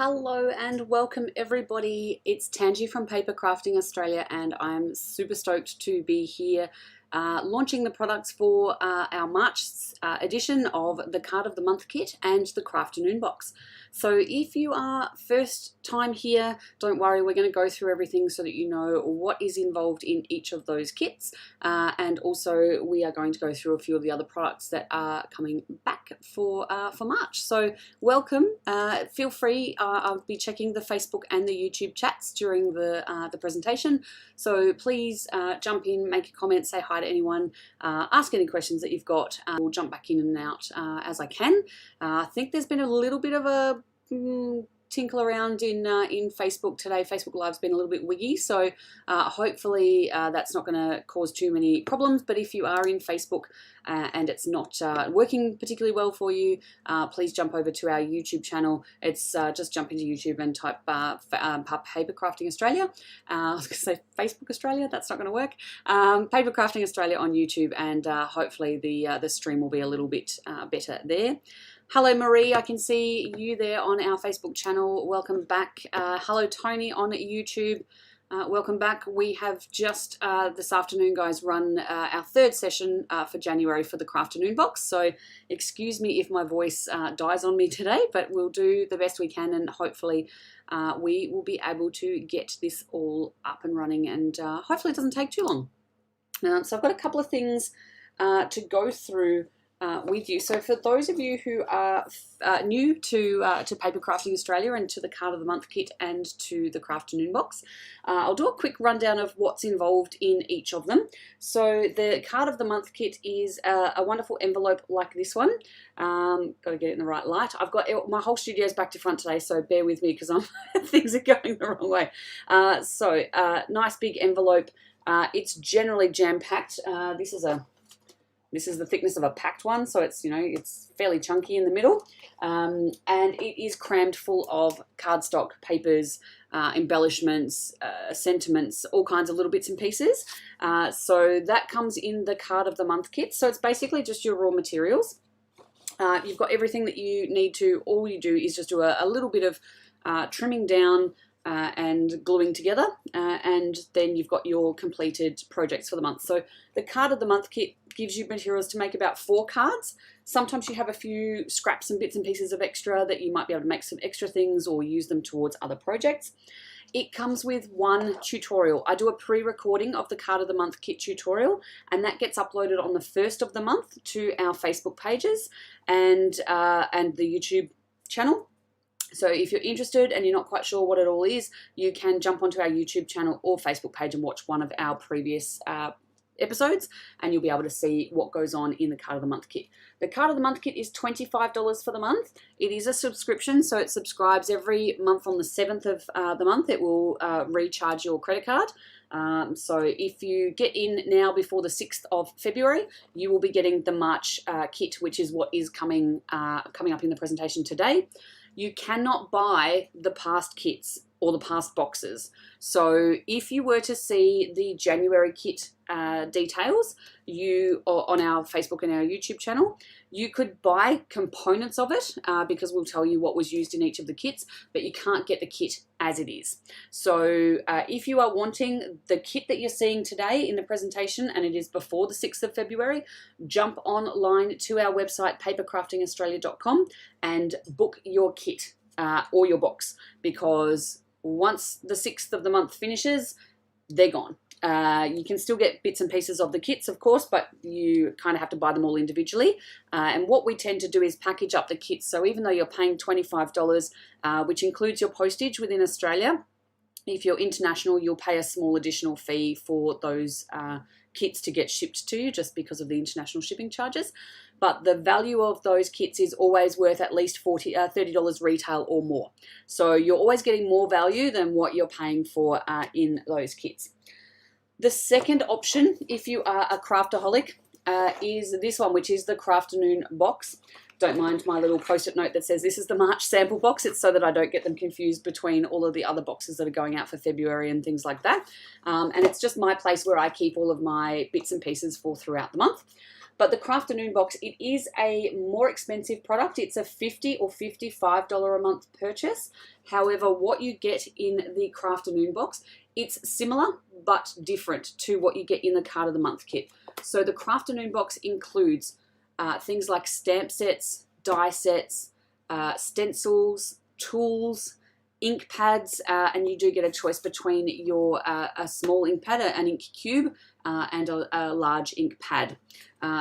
Hello and welcome everybody. It's Tangi from Papercrafting Australia and I'm super stoked to be here launching the products for our March edition of the Card of the Month kit and the Crafternoon box. So if you are first time here, don't worry, we're going to go through everything so that you know what is involved in each of those kits, and also we are going to go through a few of the other products that are coming back for March. So welcome, feel free, I'll be checking the Facebook and the YouTube chats during the presentation, so please jump in, make a comment, say hi to anyone, ask any questions that you've got. We'll jump back in and out as I can. I think there's been a little bit of a tinkle around in Facebook today. Facebook Live's been a little bit wiggy, so hopefully that's not going to cause too many problems. But if you are in Facebook and it's not working particularly well for you, please jump over to our YouTube channel. It's just jump into YouTube and type Papercrafting Australia. I was going to say Facebook Australia, that's not going to work. Papercrafting Australia on YouTube, and hopefully the stream will be a little bit better there. Hello Marie, I can see you there on our Facebook channel. Welcome back. Hello Tony on YouTube. Welcome back. We have just this afternoon, guys, run our third session for January for the Crafternoon box. So excuse me if my voice dies on me today, but we'll do the best we can, and hopefully we will be able to get this all up and running, and hopefully it doesn't take too long. So I've got a couple of things to go through with you. So for those of you who are new to Papercrafting Australia and to the Card of the Month kit and to the Crafternoon box, I'll do a quick rundown of what's involved in each of them. So the Card of the Month kit is a wonderful envelope like this one. Got to get it in the right light. I've got my whole studio's back to front today, so bear with me because things are going the wrong way. Nice big envelope. It's generally jam-packed. This is the thickness of a packed one, so it's, you know, it's fairly chunky in the middle, and it is crammed full of cardstock, papers, embellishments, sentiments, all kinds of little bits and pieces. So that comes in the Card of the Month kit. So it's basically just your raw materials. You've got everything that you need to. All you do is just do a little bit of trimming down and gluing together, and then you've got your completed projects for the month. So the Card of the Month kit gives you materials to make about 4 cards. Sometimes you have a few scraps and bits and pieces of extra that you might be able to make some extra things or use them towards other projects. It comes with 1 tutorial. I do a pre-recording of the Card of the Month kit tutorial, and that gets uploaded on the 1st of the month to our Facebook pages and the YouTube channel. So if you're interested and you're not quite sure what it all is, you can jump onto our YouTube channel or Facebook page and watch one of our previous episodes, and you'll be able to see what goes on in the Card of the Month kit. The Card of the Month kit is $25 for the month. It is a subscription, so it subscribes every month on the 7th of the month. It will recharge your credit card. So if you get in now before the 6th of February, you will be getting the March kit, which is what is coming up in the presentation today. You cannot buy the past kits or the past boxes. So if you were to see the January kit details on our Facebook and our YouTube channel, you could buy components of it because we'll tell you what was used in each of the kits, but you can't get the kit as it is. So if you are wanting the kit that you're seeing today in the presentation, and it is before the 6th of February, jump online to our website papercraftingaustralia.com and book your kit or your box, because once the 6th of the month finishes, they're gone. You can still get bits and pieces of the kits, of course, but you kind of have to buy them all individually. And what we tend to do is package up the kits. So even though you're paying $25, which includes your postage within Australia, if you're international, you'll pay a small additional fee for those kits to get shipped to you, just because of the international shipping charges. But the value of those kits is always worth at least $30 retail or more. So you're always getting more value than what you're paying for in those kits. The second option, if you are a craftaholic, is this one, which is the Crafternoon box. don't mind my little post-it note that says this is the March sample box. It's so that I don't get them confused between all of the other boxes that are going out for February and things like that. And it's just my place where I keep all of my bits and pieces for throughout the month. But the Crafternoon box, it is a more expensive product. It's a $50 or $55 a month purchase. However, what you get in the Crafternoon box, it's similar but different to what you get in the Card of the Month kit. So the Crafternoon box includes things like stamp sets, die sets, stencils, tools, ink pads, and you do get a choice between your a small ink pad, an ink cube, and a large ink pad.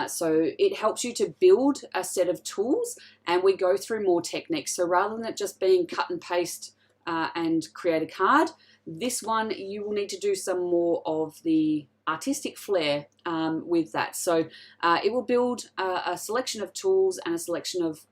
So it helps you to build a set of tools, and we go through more techniques. So rather than it just being cut and paste and create a card, this one you will need to do some more of the artistic flair with that. So it will build a selection of tools and a selection of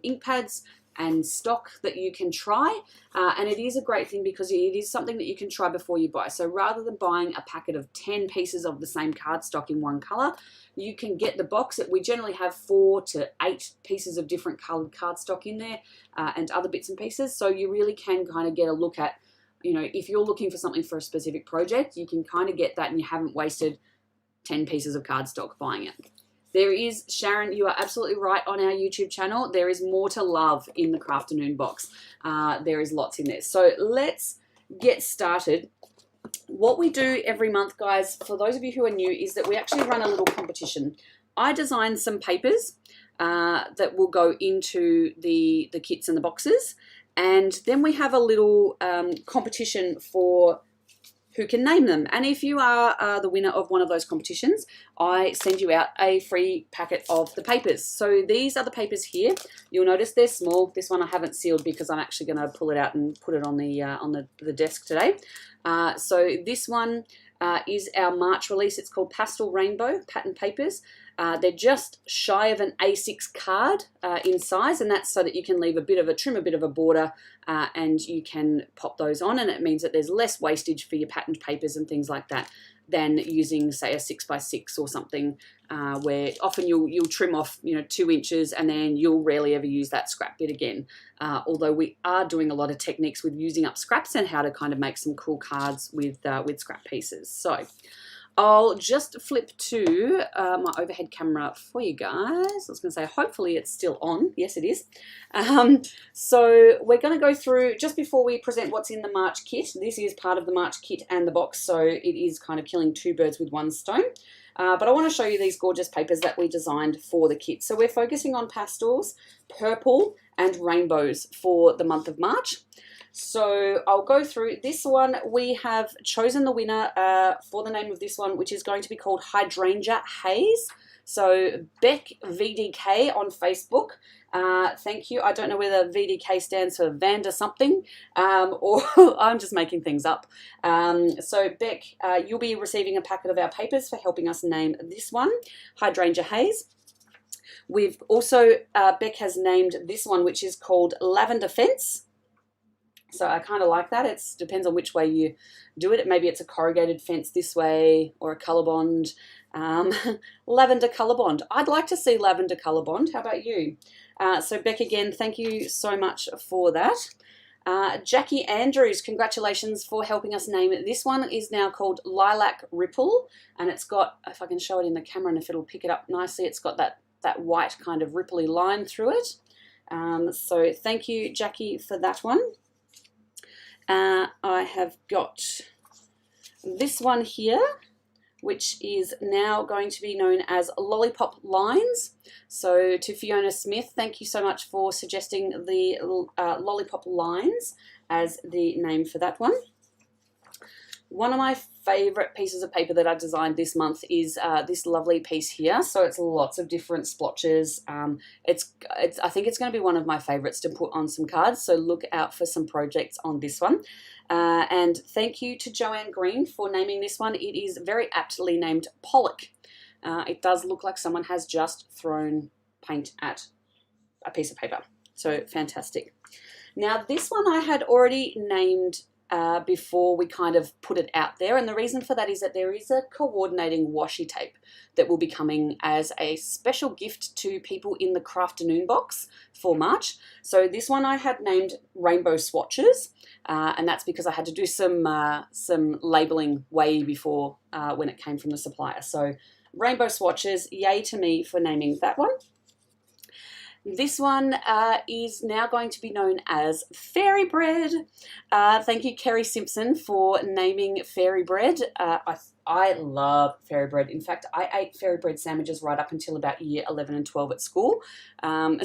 ink pads and stock that you can try, and it is a great thing because it is something that you can try before you buy. So rather than buying a packet of 10 pieces of the same cardstock in one color, you can get the box. We generally have 4 to 8 pieces of different colored cardstock in there, and other bits and pieces, so you really can kind of get a look at, you know, if you're looking for something for a specific project, you can kind of get that and you haven't wasted 10 pieces of cardstock buying it. There is, Sharon, you are absolutely right, on our YouTube channel, there is more to love in the Crafternoon box. There is lots in there. So let's get started. What we do every month, guys, for those of you who are new, is that we actually run a little competition. I designed some papers that will go into the kits and the boxes, and then we have a little competition for who can name them. And if you are the winner of one of those competitions, I send you out a free packet of the papers. So these are the papers here. You'll notice they're small. This one I haven't sealed because I'm actually going to pull it out and put it on the desk today. So this one is our March release. It's called Pastel Rainbow Pattern Papers. They're just shy of an A6 card in size, and that's so that you can leave trim a bit of a border, and you can pop those on, and it means that there's less wastage for your patterned papers and things like that than using, say, a 6x6 or something, where often you'll trim off 2 inches and then you'll rarely ever use that scrap bit again. Although we are doing a lot of techniques with using up scraps and how to kind of make some cool cards with scrap pieces. So I'll just flip to my overhead camera for you guys. I was going to say, hopefully it's still on. Yes, it is. So we're going to go through, just before we present what's in the March kit, this is part of the March kit and the box, so it is kind of killing 2 birds with 1 stone. But I want to show you these gorgeous papers that we designed for the kit. So we're focusing on pastels, purple, and rainbows for the month of March. So I'll go through this one. We have chosen the winner for the name of this one, which is going to be called Hydrangea Haze. So Beck VDK on Facebook. Thank you. I don't know whether VDK stands for Vanda something, or I'm just making things up. So Beck, you'll be receiving a packet of our papers for helping us name this one, Hydrangea Haze. We've also, Beck has named this one, which is called Lavender Fence. So I kind of like that. It depends on which way you do it. Maybe it's a corrugated fence this way or a colour bond. Lavender colour bond. I'd like to see lavender colour bond. How about you? So Beck, again, thank you so much for that. Jackie Andrews, congratulations for helping us name it. This one is now called Lilac Ripple, and it's got, if I can show it in the camera and if it'll pick it up nicely, it's got that white kind of ripply line through it. So thank you, Jackie, for that one. I have got this one here, which is now going to be known as Lollipop Lines. So to Fiona Smith, thank you so much for suggesting the Lollipop Lines as the name for that one. One of my favorite pieces of paper that I designed this month is this lovely piece here. So it's lots of different splotches. I think it's going to be one of my favorites to put on some cards. So look out for some projects on this one. And thank you to Joanne Green for naming this one. It is very aptly named Pollock. It does look like someone has just thrown paint at a piece of paper. So fantastic. Now this one I had already named before we kind of put it out there. And the reason for that is that there is a coordinating washi tape that will be coming as a special gift to people in the Crafternoon box for March. So this one I had named Rainbow Swatches, and that's because I had to do some labeling way before when it came from the supplier. So Rainbow Swatches, yay to me for naming that one. This one is now going to be known as Fairy Bread. Thank you, Kerry Simpson, for naming Fairy Bread. I love Fairy Bread. In fact, I ate Fairy Bread sandwiches right up until about year 11 and 12 at school. And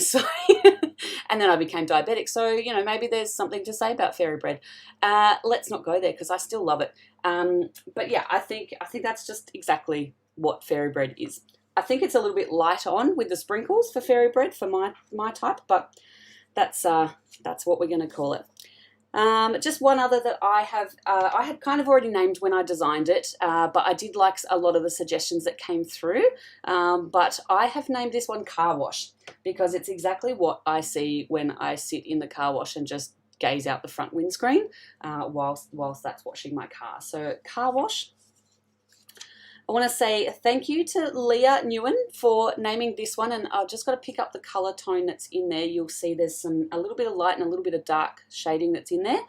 then I became diabetic. So, you know, maybe there's something to say about Fairy Bread. Let's not go there because I still love it. But yeah, I think that's just exactly what Fairy Bread is. I think it's a little bit light on with the sprinkles for Fairy Bread for my type, but that's what we're going to call it. Just one other that I had kind of already named when I designed it, but I did like a lot of the suggestions that came through. But I have named this one Car Wash because it's exactly what I see when I sit in the car wash and just gaze out the front windscreen whilst that's washing my car. So Car Wash. I want to say thank you to Leah Newen for naming this one, and I've just got to pick up the colour tone that's in there. You'll see there's a little bit of light and a little bit of dark shading that's in there.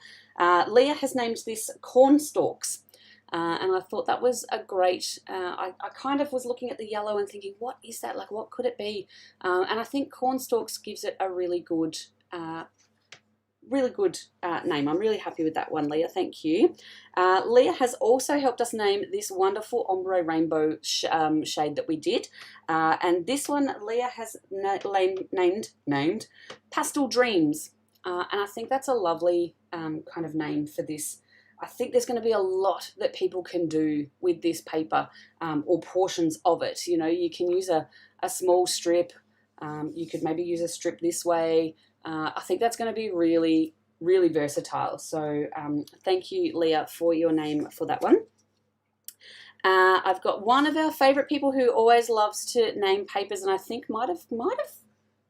Leah has named this Corn Stalks, and I thought that was a great, I kind of was looking at the yellow and thinking, what is that? Like, what could it be? And I think Corn Stalks gives it a really good name. I'm really happy with that one, Leah. Thank you. Leah has also helped us name this wonderful ombre rainbow shade that we did. And this one, Leah has named Pastel Dreams. And I think that's a lovely kind of name for this. I think there's going to be a lot that people can do with this paper or portions of it. You know, you can use a small strip. You could maybe use a strip this way. I think that's going to be really, really versatile. So thank you, Leah, for your name for that one. I've got one of our favourite people who always loves to name papers, and I think might have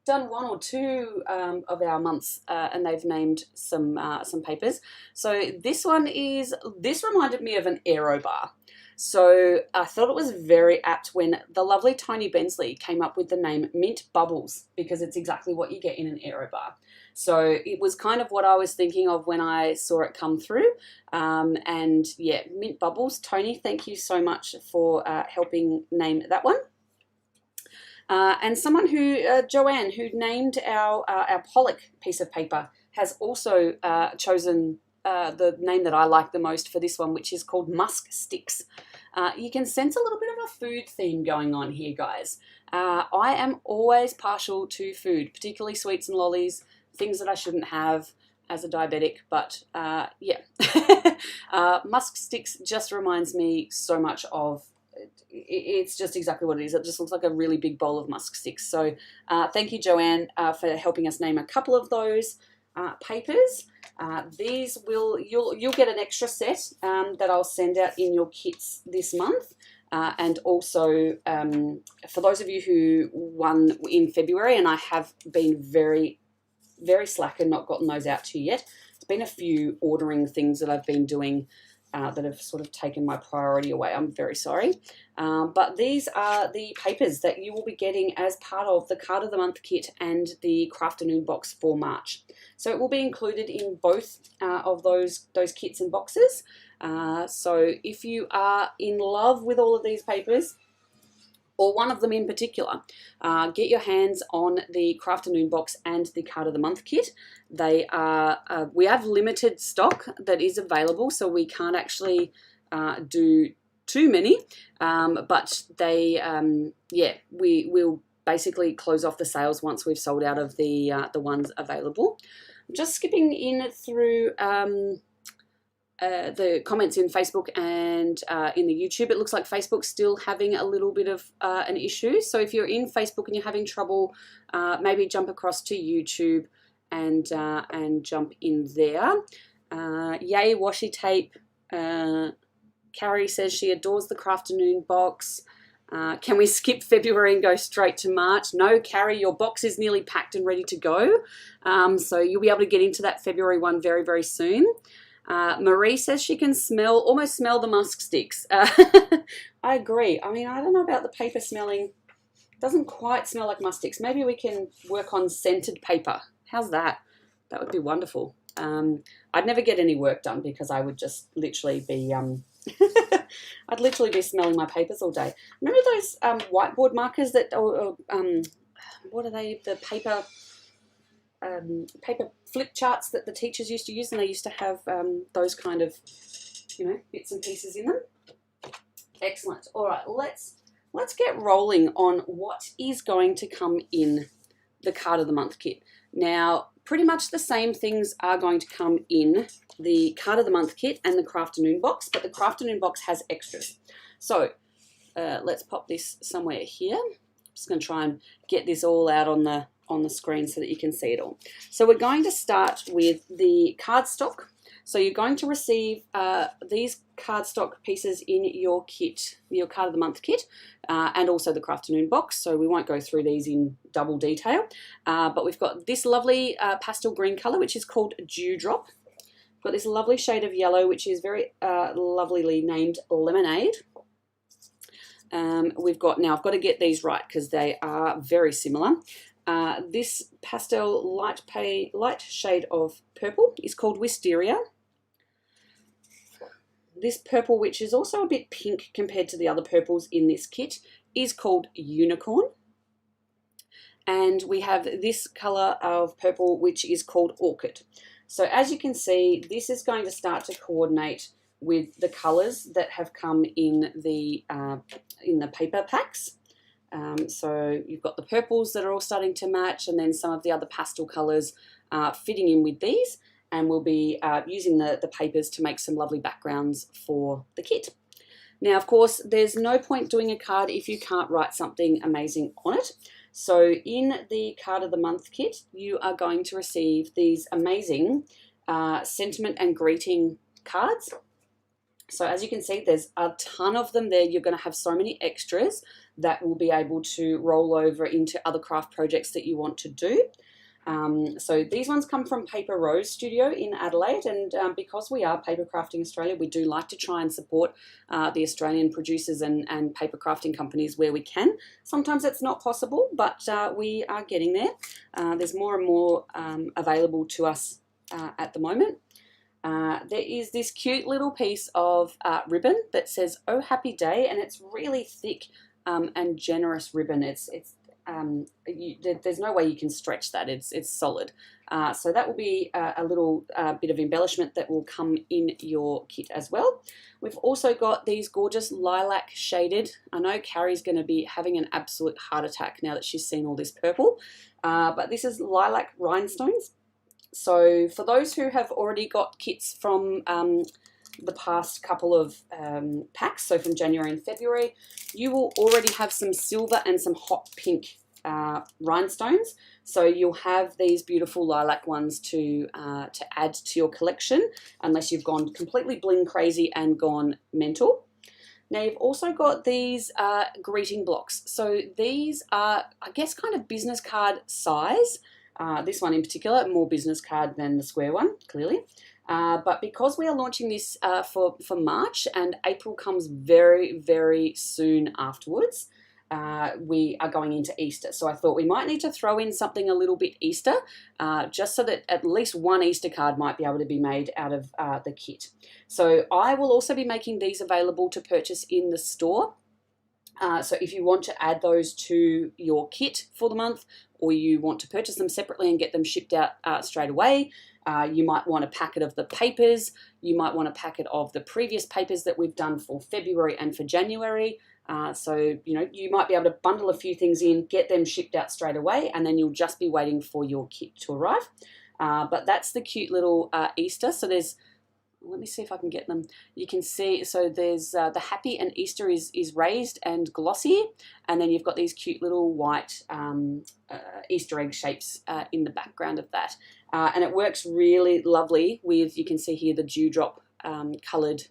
done one or two of our months, and they've named some papers. So this reminded me of an aero bar. So I thought it was very apt when the lovely Tony Bensley came up with the name Mint Bubbles, because it's exactly what you get in an aero bar. So it was kind of what I was thinking of when I saw it come through. And yeah, Mint Bubbles. Tony, thank you so much for helping name that one. And someone Joanne, who named our Pollock piece of paper, has also chosen the name that I like the most for this one, which is called Musk Sticks. You can sense a little bit of a food theme going on here, guys. I am always partial to food, particularly sweets and lollies, things that I shouldn't have as a diabetic, but yeah. Musk Sticks just reminds me so much of, it's just exactly what it is. It just looks like a really big bowl of musk sticks. So thank you, Joanne, for helping us name a couple of those papers. These you'll get an extra set that I'll send out in your kits this month. And also for those of you who won in February, and I have been very, very slack and not gotten those out to you yet. It's been a few ordering things that I've been doing that have sort of taken my priority away. I'm very sorry. But these are the papers that you will be getting as part of the Card of the Month kit and the Crafternoon box for March. So it will be included in both of those kits and boxes. So if you are in love with all of these papers, or one of them in particular, get your hands on the Crafternoon box and the Card of the Month kit. They are, we have limited stock that is available, so we can't actually do too many, but they, yeah, we will basically close off the sales once we've sold out of the ones available. I'm just skipping in through the comments in Facebook and in the YouTube. It looks like Facebook's still having a little bit of an issue. So if you're in Facebook and you're having trouble, maybe jump across to YouTube and jump in there. Yay, washi tape. Carrie says she adores the Crafternoon box. Can we skip February and go straight to March? No, Carrie, your box is nearly packed and ready to go. So you'll be able to get into that February one very, very soon. Marie says she can almost smell the musk sticks. I agree. I mean, I don't know about the paper smelling. It doesn't quite smell like musk sticks. Maybe we can work on scented paper. How's that? That would be wonderful. I'd never get any work done because I would just literally be I'd literally be smelling my papers all day. Remember those whiteboard markers that, what are they? The paper flip charts that the teachers used to use, and they used to have those kind of, bits and pieces in them. Excellent. All right, let's get rolling on what is going to come in the card of the month kit. Now, pretty much the same things are going to come in the card of the month kit and the Crafternoon box, but the Crafternoon box has extras. So let's pop this somewhere here. I'm just going to try and get this all out on the screen so that you can see it all. So we're going to start with the cardstock. So you're going to receive these cardstock pieces in your kit, your card of the month kit, and also the Crafternoon box. So we won't go through these in double detail, but we've got this lovely pastel green color, which is called Dewdrop. We've got this lovely shade of yellow, which is very lovelily named Lemonade. We've got, now I've got to get these right because they are very similar. This pastel light shade of purple is called Wisteria. This purple, which is also a bit pink compared to the other purples in this kit, is called Unicorn. And we have this color of purple, which is called Orchid. So as you can see, this is going to start to coordinate with the colors that have come in the paper packs. So you've got the purples that are all starting to match, and then some of the other pastel colors fitting in with these, and we'll be using the papers to make some lovely backgrounds for the kit. Now, of course, there's no point doing a card if you can't write something amazing on it. So in the card of the month kit, you are going to receive these amazing sentiment and greeting cards. So as you can see, there's a ton of them there. You're going to have so many extras that will be able to roll over into other craft projects that you want to do. So these ones come from Paper Rose Studio in Adelaide, and because we are Papercrafting Australia, we do like to try and support the Australian producers and paper crafting companies where we can. Sometimes it's not possible, but we are getting there. There's more and more available to us at the moment. There is this cute little piece of ribbon that says "Oh Happy Day," and it's really thick and generous ribbon. There's no way you can stretch that. It's solid. So that will be a little bit of embellishment that will come in your kit as well. We've also got these gorgeous lilac shaded. I know Carrie's going to be having an absolute heart attack now that she's seen all this purple. But this is lilac rhinestones. So for those who have already got kits from the past couple of packs, so from January and February, you will already have some silver and some hot pink rhinestones. So you'll have these beautiful lilac ones to add to your collection, unless you've gone completely bling crazy and gone mental. Now you've also got these greeting blocks. So these are, I guess, kind of business card size. This one in particular, more business card than the square one, clearly. But because we are launching this for March, and April comes very, very soon afterwards, we are going into Easter. So I thought we might need to throw in something a little bit Easter, just so that at least one Easter card might be able to be made out of the kit. So I will also be making these available to purchase in the store. So if you want to add those to your kit for the month, or you want to purchase them separately and get them shipped out straight away, you might want a packet of the papers, you might want a packet of the previous papers that we've done for February and for January. So, you might be able to bundle a few things in, get them shipped out straight away, and then you'll just be waiting for your kit to arrive. But that's the cute little Easter. So there's, let me see if I can get them. You can see, so there's the happy and Easter is raised and glossy, and then you've got these cute little white Easter egg shapes in the background of that. And it works really lovely with, you can see here, the dewdrop coloured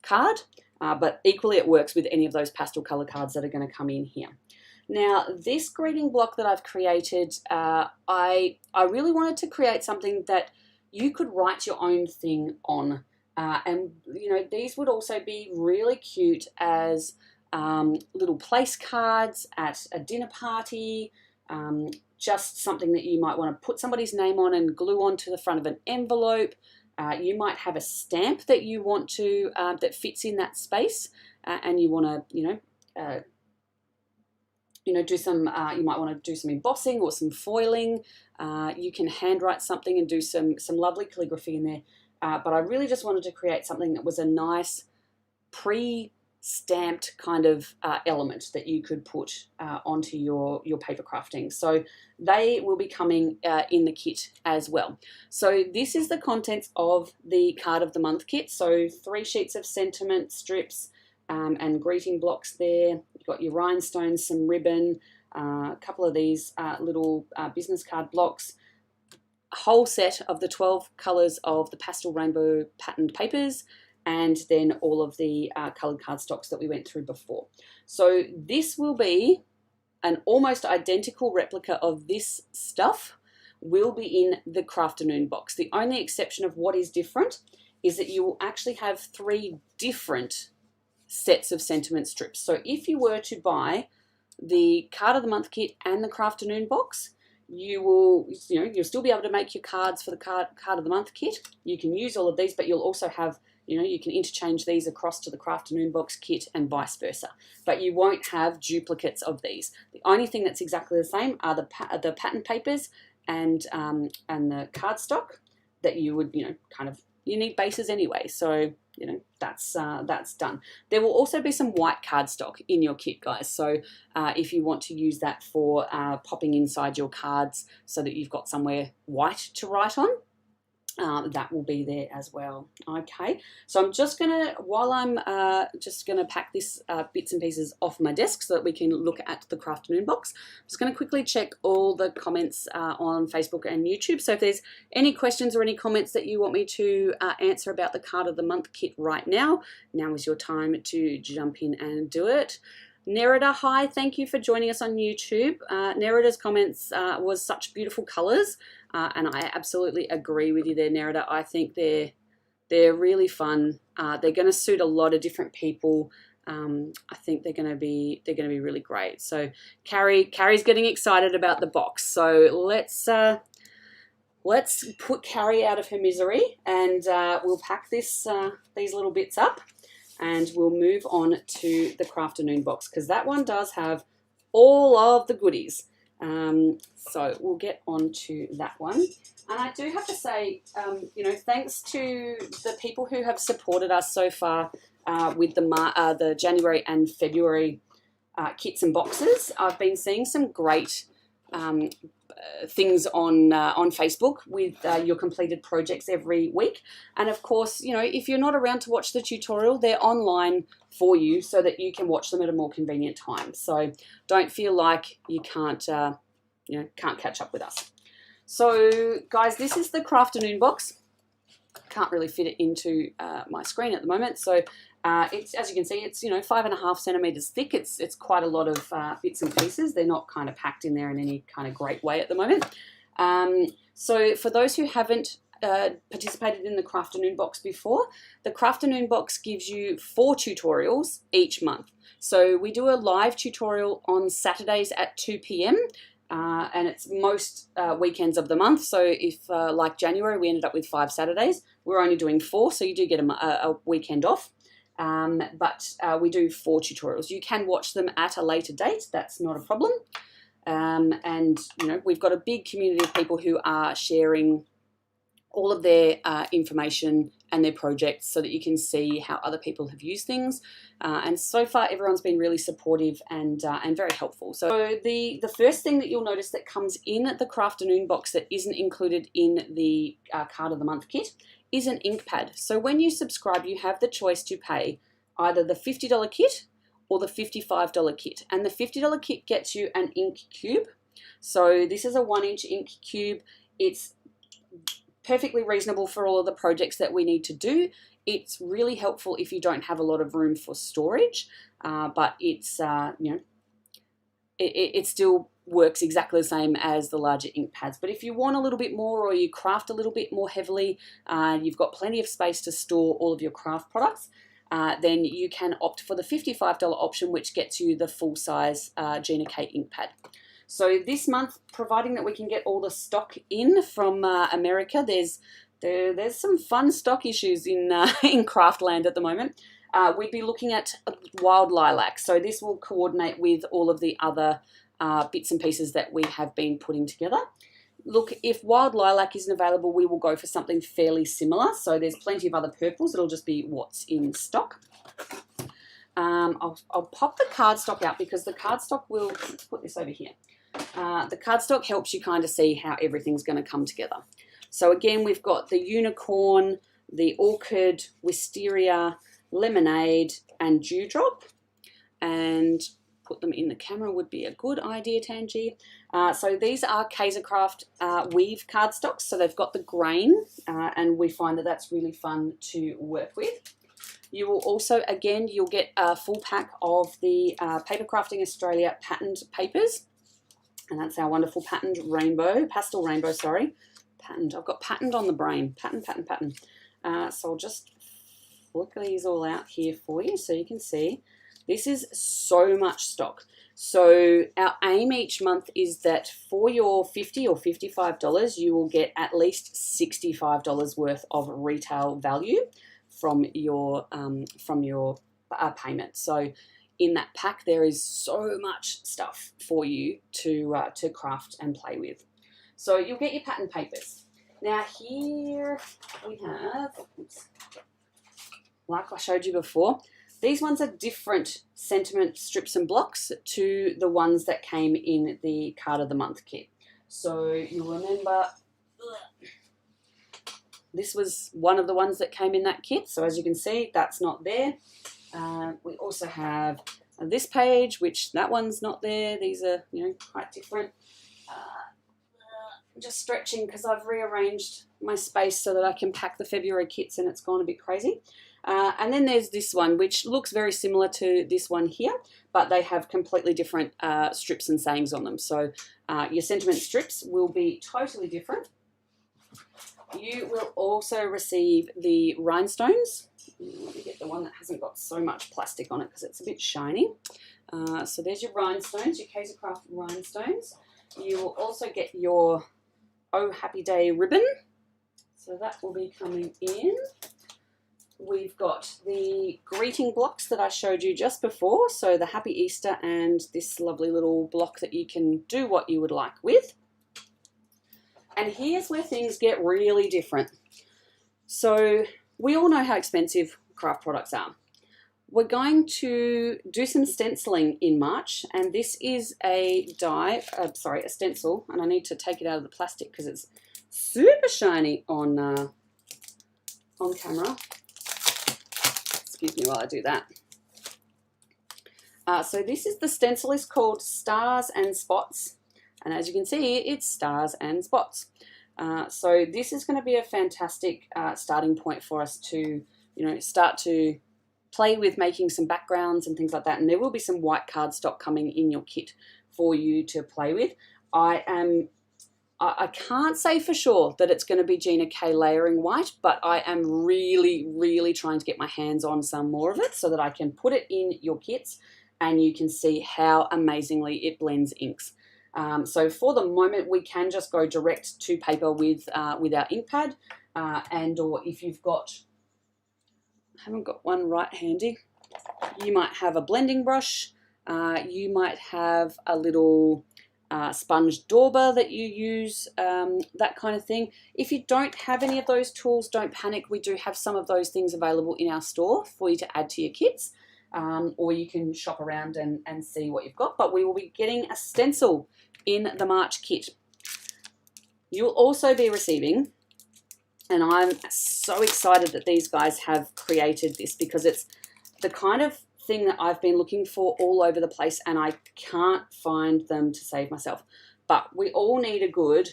card, but equally it works with any of those pastel colour cards that are going to come in here. Now, this greeting block that I've created, I really wanted to create something that you could write your own thing on. And you know, these would also be really cute as little place cards at a dinner party, just something that you might want to put somebody's name on and glue onto the front of an envelope. You might have a stamp that you want to that fits in that space, and you want to, do some. You might want to do some embossing or some foiling. You can handwrite something and do some lovely calligraphy in there. But I really just wanted to create something that was a nice pre-stamped kind of element that you could put onto your paper crafting. So they will be coming in the kit as well. So this is the contents of the card of the month kit. So 3 sheets of sentiment strips and greeting blocks there. You've got your rhinestones, some ribbon, a couple of these little business card blocks, a whole set of the 12 colours of the pastel rainbow patterned papers, and then all of the coloured cardstocks that we went through before. So this will be an almost identical replica of this stuff will be in the Crafternoon box. The only exception of what is different is that you will actually have 3 different sets of sentiment strips. So if you were to buy the card of the month kit and the Crafternoon box, you'll still be able to make your cards for the card of the month kit. You can use all of these, but you'll also have, you can interchange these across to the Crafternoon box kit and vice versa. But you won't have duplicates of these. The only thing that's exactly the same are the pattern papers and the cardstock that you would, you need bases anyway. So that's done. There will also be some white cardstock in your kit, guys. So if you want to use that for popping inside your cards so that you've got somewhere white to write on, that will be there as well. Okay, so I'm just gonna, while I'm just gonna pack this bits and pieces off my desk so that we can look at the Crafternoon box, I'm just gonna quickly check all the comments on Facebook and YouTube. So if there's any questions or any comments that you want me to answer about the card of the month kit right now, now is your time to jump in and do it. Nerida, hi, thank you for joining us on YouTube. Nerida's comments was such beautiful colours, and I absolutely agree with you there, Nerida. I think they're really fun. They're going to suit a lot of different people. I think they're going to be really great. So Carrie's getting excited about the box. So let's put Carrie out of her misery, and we'll pack these little bits up. And we'll move on to the Crafternoon box because that one does have all of the goodies. So we'll get on to that one. And I do have to say, thanks to the people who have supported us so far with the January and February kits and boxes. I've been seeing some great things on Facebook with your completed projects every week. And of course, if you're not around to watch the tutorial, they're online for you so that you can watch them at a more convenient time. So don't feel like you can't catch up with us. So guys, this is the Crafternoon box. Can't really fit it into my screen at the moment. So it's, as you can see, it's 5.5 centimeters thick. It's quite a lot of bits and pieces. They're not kind of packed in there in any kind of great way at the moment. So for those who haven't participated in the Crafternoon box before, the Crafternoon box gives you 4 tutorials each month. So we do a live tutorial on Saturdays at 2 p.m. And it's most weekends of the month. So if like January we ended up with 5 Saturdays, we're only doing 4, so you do get a weekend off. But we do 4 tutorials. You can watch them at a later date. That's not a problem. And we've got a big community of people who are sharing all of their information and their projects so that you can see how other people have used things. And so far, everyone's been really supportive and very helpful. So the first thing that you'll notice that comes in the Crafternoon box that isn't included in the card of the month kit is an ink pad. So when you subscribe, you have the choice to pay either the $50 kit or the $55 kit. And the $50 kit gets you an ink cube. So this is a 1-inch ink cube. It's perfectly reasonable for all of the projects that we need to do. It's really helpful if you don't have a lot of room for storage, but it's it's still works exactly the same as the larger ink pads. But if you want a little bit more, or you craft a little bit more heavily, you've got plenty of space to store all of your craft products, then you can opt for the $55 option, which gets you the full-size Gina K ink pad. So this month, providing that we can get all the stock in from America, there's some fun stock issues in in Craftland at the moment. We'd be looking at Wild Lilac. So this will coordinate with all of the other bits and pieces that we have been putting together. Look, if Wild Lilac isn't available, we will go for something fairly similar. So there's plenty of other purples. It'll just be what's in stock. I'll pop the cardstock out because the cardstock will, let's put this over here. The cardstock helps you kind of see how everything's going to come together. So again, we've got the unicorn, the orchid, wisteria, lemonade, and dewdrop. And put them in the camera would be a good idea, Tangi. So these are Kaisercraft weave cardstocks. So they've got the grain, and we find that that's really fun to work with. You will also, again, you'll get a full pack of the Papercrafting Australia patterned papers. And that's our wonderful patterned rainbow, pastel rainbow, sorry. Patterned, I've got patterned on the brain. Pattern. So I'll just flick these all out here for you so you can see. This is so much stock. So our aim each month is that for your $50 or $55, you will get at least $65 worth of retail value from your payment. So in that pack, there is so much stuff for you to craft and play with. So you'll get your pattern papers. Now here we have, oops, like I showed you before, these ones are different sentiment strips and blocks to the ones that came in the Card of the Month kit. So you'll remember this was one of the ones that came in that kit. So as you can see, that's not there. We also have this page, which that one's not there. These are, you know, quite different. Just stretching because I've rearranged my space so that I can pack the February kits, and it's gone a bit crazy. And then there's this one, which looks very similar to this one here, but they have completely different strips and sayings on them. So your sentiment strips will be totally different. You will also receive the rhinestones. Let me get the one that hasn't got so much plastic on it because it's a bit shiny. So there's your rhinestones, your Kaisercraft rhinestones. You will also get your Oh Happy Day ribbon. So that will be coming in. We've got the greeting blocks that I showed you just before. So the Happy Easter and this lovely little block that you can do what you would like with. And here's where things get really different. So we all know how expensive craft products are. We're going to do some stenciling in March, and this is a a stencil, and I need to take it out of the plastic because it's super shiny on camera. Excuse me while I do that. So this is the stencil is called Stars and Spots, and as you can see, it's stars and spots. So this is going to be a fantastic starting point for us to, you know, start to play with making some backgrounds and things like that. And there will be some white cardstock coming in your kit for you to play with. I can't say for sure that it's going to be Gina K layering white, but I am really, really trying to get my hands on some more of it so that I can put it in your kits and you can see how amazingly it blends inks. So for the moment, we can just go direct to paper with our ink pad, and or if you've got, haven't got one right handy, you might have a blending brush, you might have a little sponge dauber that you use, that kind of thing. If you don't have any of those tools, don't panic. We do have some of those things available in our store for you to add to your kits, or you can shop around and see what you've got. But we will be getting a stencil in the March kit. You'll also be receiving, and I'm so excited that these guys have created this because it's the kind of thing that I've been looking for all over the place and I can't find them to save myself. But we all need a good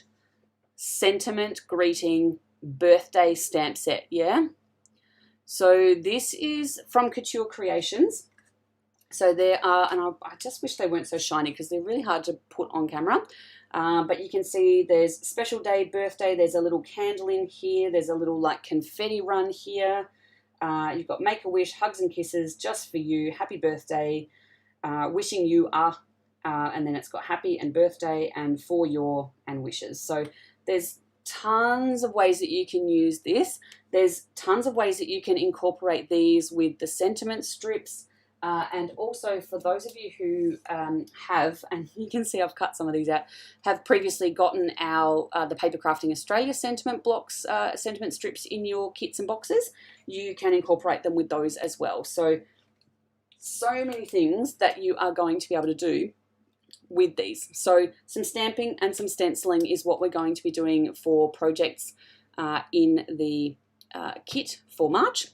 sentiment greeting birthday stamp set, yeah? So this is from Couture Creations. So there are, and I just wish they weren't so shiny because they're really hard to put on camera. But you can see there's special day, birthday, there's a little candle in here, there's a little like confetti run here. You've got Make-A-Wish, hugs and kisses, just for you, happy birthday, wishing you are, and then it's got happy and birthday and for your and wishes. So there's tons of ways that you can use this. There's tons of ways that you can incorporate these with the sentiment strips. And also for those of you who have, and you can see I've cut some of these out, have previously gotten our the Papercrafting Australia sentiment blocks, sentiment strips in your kits and boxes, you can incorporate them with those as well. So many things that you are going to be able to do with these. So some stamping and some stenciling is what we're going to be doing for projects in the kit for March.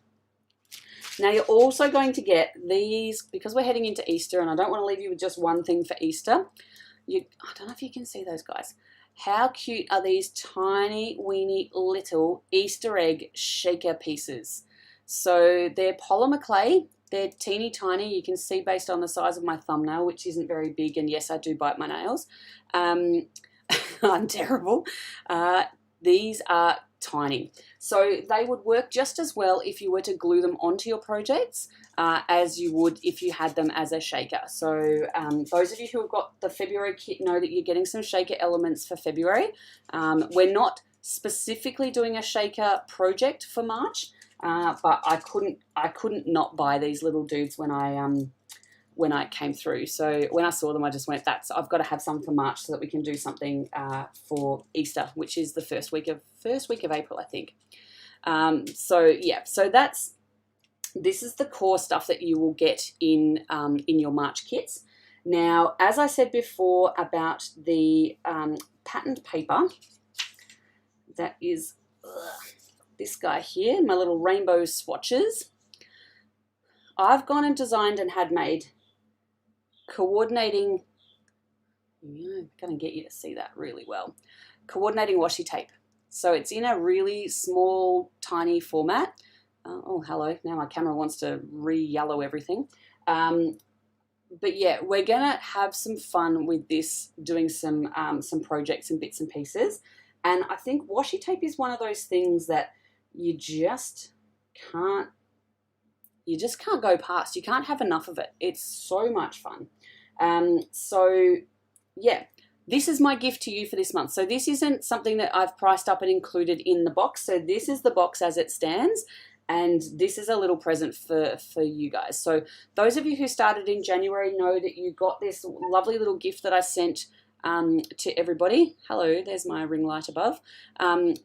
Now you're also going to get these, because we're heading into Easter and I don't want to leave you with just one thing for Easter. I don't know if you can see those guys. How cute are these tiny, weeny, little Easter egg shaker pieces? So they're polymer clay. They're teeny tiny. You can see based on the size of my thumbnail, which isn't very big. And yes, I do bite my nails. I'm terrible. These are tiny. So they would work just as well if you were to glue them onto your projects as you would if you had them as a shaker. So those of you who have got the February kit know that you're getting some shaker elements for February. We're not specifically doing a shaker project for March, but I couldn't not buy these little dudes when I came through. So when I saw them, I just went, I've got to have some for March so that we can do something for Easter, which is the first week of April, I think. So yeah, so this is the core stuff that you will get in your March kits. Now, as I said before about the patterned paper, that is this guy here, my little rainbow swatches. I've gone and designed and had made coordinating, I'm going to get you to see that really well, coordinating washi tape. So it's in a really small, tiny format. Oh, hello, now my camera wants to re-yellow everything. But yeah, we're going to have some fun with this, doing some projects and bits and pieces. And I think washi tape is one of those things that you just can't go past. You can't have enough of it. It's so much fun. So yeah, this is my gift to you for this month. So this isn't something that I've priced up and included in the box. So this is the box as it stands. And this is a little present for you guys. So those of you who started in January know that you got this lovely little gift that I sent to everybody. Hello, there's my ring light above.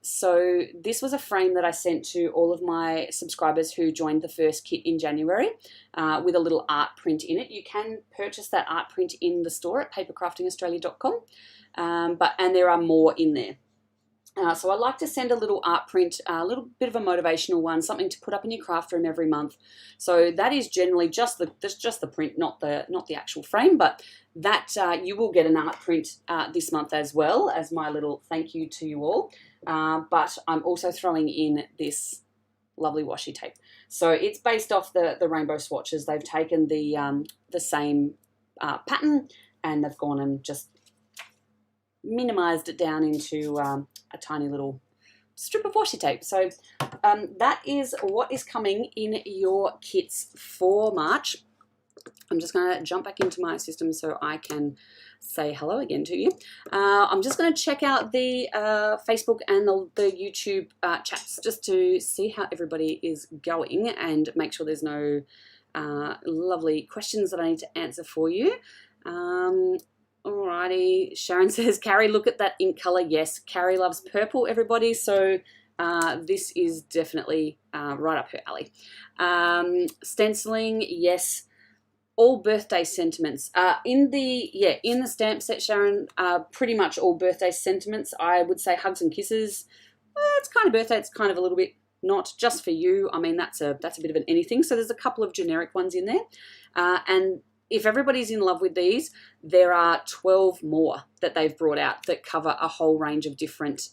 So this was a frame that I sent to all of my subscribers who joined the first kit in January with a little art print in it. You can purchase that art print in the store at papercraftingaustralia.com, and there are more in there. So I like to send a little art print, a little bit of a motivational one, something to put up in your craft room every month. So that is generally just the print, not the actual frame, but that you will get an art print this month as well as my little thank you to you all. But I'm also throwing in this lovely washi tape. So it's based off the rainbow swatches. They've taken the same pattern and they've gone and just minimized it down into a tiny little strip of washi tape. So that is what is coming in your kits for March. I'm just going to jump back into my system so I can say hello again to you. I'm just going to check out the Facebook and the YouTube chats just to see how everybody is going and make sure there's no lovely questions that I need to answer for you. Alrighty, Sharon says, Carrie, look at that ink color. Yes, Carrie loves purple, everybody. So this is definitely right up her alley. Stenciling, yes. All birthday sentiments. In the stamp set, Sharon, pretty much all birthday sentiments. I would say hugs and kisses. It's kind of birthday. It's kind of a little bit not just for you. I mean, that's a bit of an anything. So there's a couple of generic ones in there, and if everybody's in love with these, there are 12 more that they've brought out that cover a whole range of different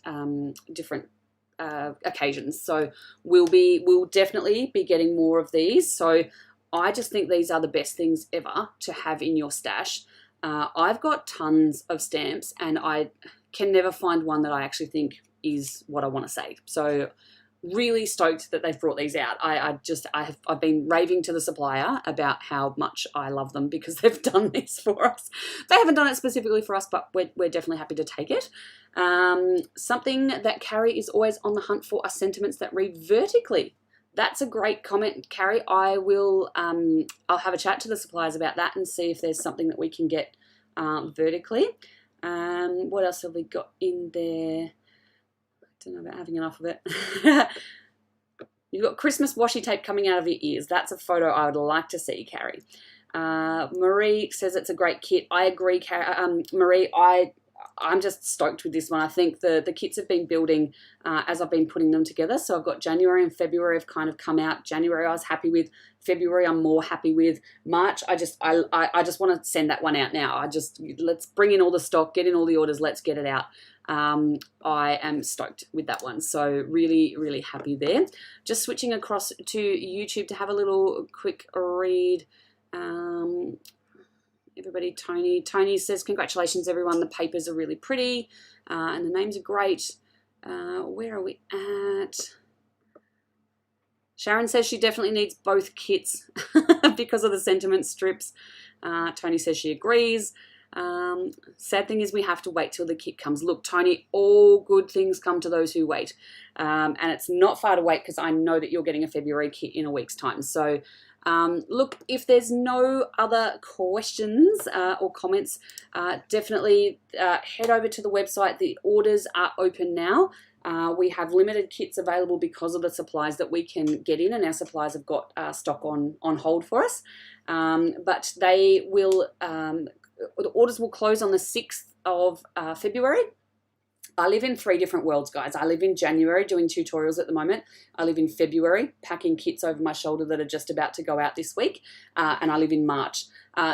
occasions. So we'll definitely be getting more of these. So I just think these are the best things ever to have in your stash. I've got tons of stamps and I can never find one that I actually think is what I want to say. So really stoked that they've brought these out. I've been raving to the supplier about how much I love them because they've done this for us. They haven't done it specifically for us, but we're definitely happy to take it. Something that Carrie is always on the hunt for are sentiments that read vertically. That's a great comment, Carrie. I will, I'll have a chat to the suppliers about that and see if there's something that we can get vertically. What else have we got in there? I don't know about having enough of it. You've got Christmas washi tape coming out of your ears. That's a photo I would like to see, Carrie. Marie says it's a great kit. I agree, Marie. I'm just stoked with this one. I think the kits have been building as I've been putting them together. So I've got January and February have kind of come out. January I was happy with. February I'm more happy with. March I just want to send that one out now. Let's bring in all the stock, get in all the orders, let's get it out. I am stoked with that one. So really, really happy there. Just switching across to YouTube to have a little quick read. Everybody, Tony says, congratulations, everyone. The papers are really pretty and the names are great. Where are we at? Sharon says she definitely needs both kits because of the sentiment strips. Tony says she agrees. Sad thing is we have to wait till the kit comes. Look, Tony, all good things come to those who wait. And it's not far to wait because I know that you're getting a February kit in a week's time. So look, if there's no other questions or comments, definitely head over to the website. The orders are open now. We have limited kits available because of the supplies that we can get in, and our suppliers have got stock on hold for us. But they will, the orders will close on the 6th of February. I live in 3 different worlds, guys. I live in January doing tutorials at the moment. I live in February packing kits over my shoulder that are just about to go out this week. And I live in March.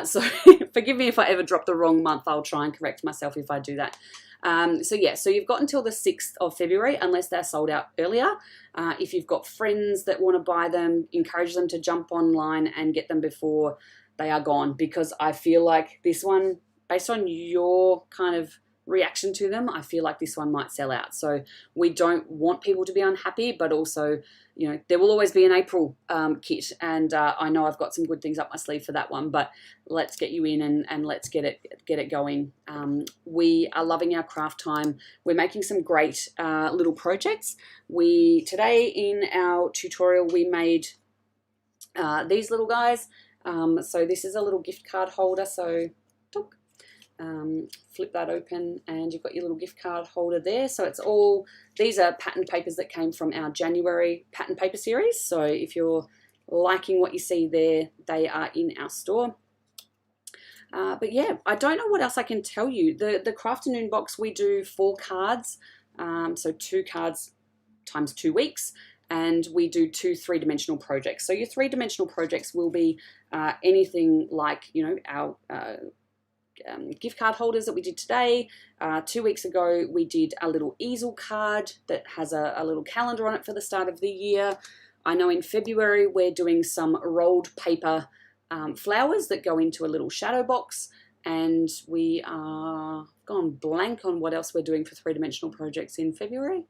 So forgive me if I ever drop the wrong month. I'll try and correct myself if I do that. So yeah, so you've got until the 6th of February unless they're sold out earlier. If you've got friends that want to buy them, encourage them to jump online and get them before they are gone, because I feel like this one, based on your kind of reaction to them, I feel like this one might sell out. So we don't want people to be unhappy, but also, you know, there will always be an April kit, and I know I've got some good things up my sleeve for that one, but let's get you in and let's get it going. We are loving our craft time. We're making some great little projects. Today in our tutorial we made these little guys. So this is a little gift card holder, so flip that open and you've got your little gift card holder there. So it's all, these are pattern papers that came from our January pattern paper series. So if you're liking what you see there, they are in our store. But yeah, I don't know what else I can tell you. The Crafternoon box, we do 4 cards, so 2 cards times 2 weeks, and we do 2 3-dimensional projects. So your 3-dimensional projects will be anything like, you know, our gift card holders that we did today. 2 weeks ago we did a little easel card that has a little calendar on it for the start of the year. I know in February we're doing some rolled paper flowers that go into a little shadow box, and we are gone blank on what else we're doing for 3-dimensional projects in February.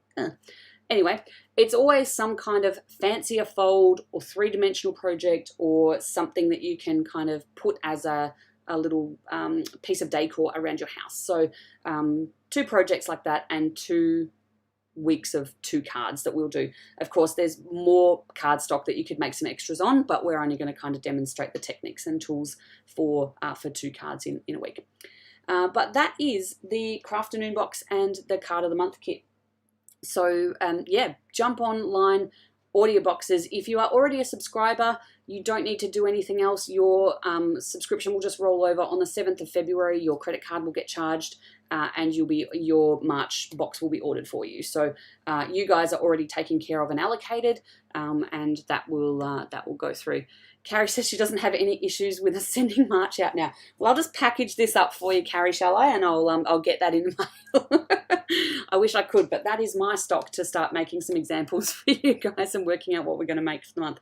Anyway, it's always some kind of fancier fold or 3-dimensional project or something that you can kind of put as a little piece of decor around your house. So 2 projects like that and 2 weeks of 2 cards that we'll do. Of course, there's more card stock that you could make some extras on, but we're only going to kind of demonstrate the techniques and tools for 2 cards in a week. But that is the Crafternoon box and the Card of the Month kit. So yeah, jump online, order your boxes. If you are already a subscriber, you don't need to do anything else. Your subscription will just roll over on the 7th of February. Your credit card will get charged and your March box will be ordered for you. So you guys are already taken care of and allocated, and that will go through. Carrie says she doesn't have any issues with us sending March out now. Well, I'll just package this up for you, Carrie, shall I? And I'll get that in the mail. I wish I could, but that is my stock to start making some examples for you guys and working out what we're going to make for the month.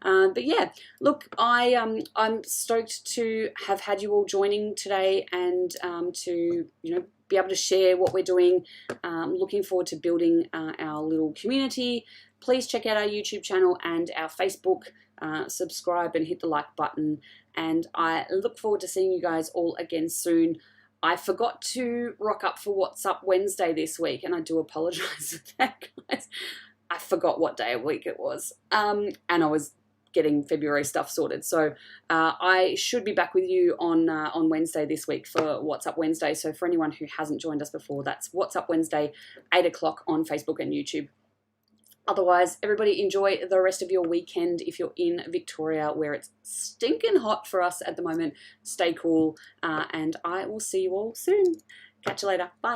But yeah, look, I'm stoked to have had you all joining today and to be able to share what we're doing. Looking forward to building our little community. Please check out our YouTube channel and our Facebook. Subscribe and hit the like button. And I look forward to seeing you guys all again soon. I forgot to rock up for What's Up Wednesday this week, and I do apologize for that, guys. I forgot what day of week it was, and I was getting February stuff sorted. So I should be back with you on Wednesday this week for What's Up Wednesday. So for anyone who hasn't joined us before, that's What's Up Wednesday, 8 o'clock on Facebook and YouTube. Otherwise, everybody enjoy the rest of your weekend. If you're in Victoria, where it's stinking hot for us at the moment, stay cool, and I will see you all soon. Catch you later. Bye.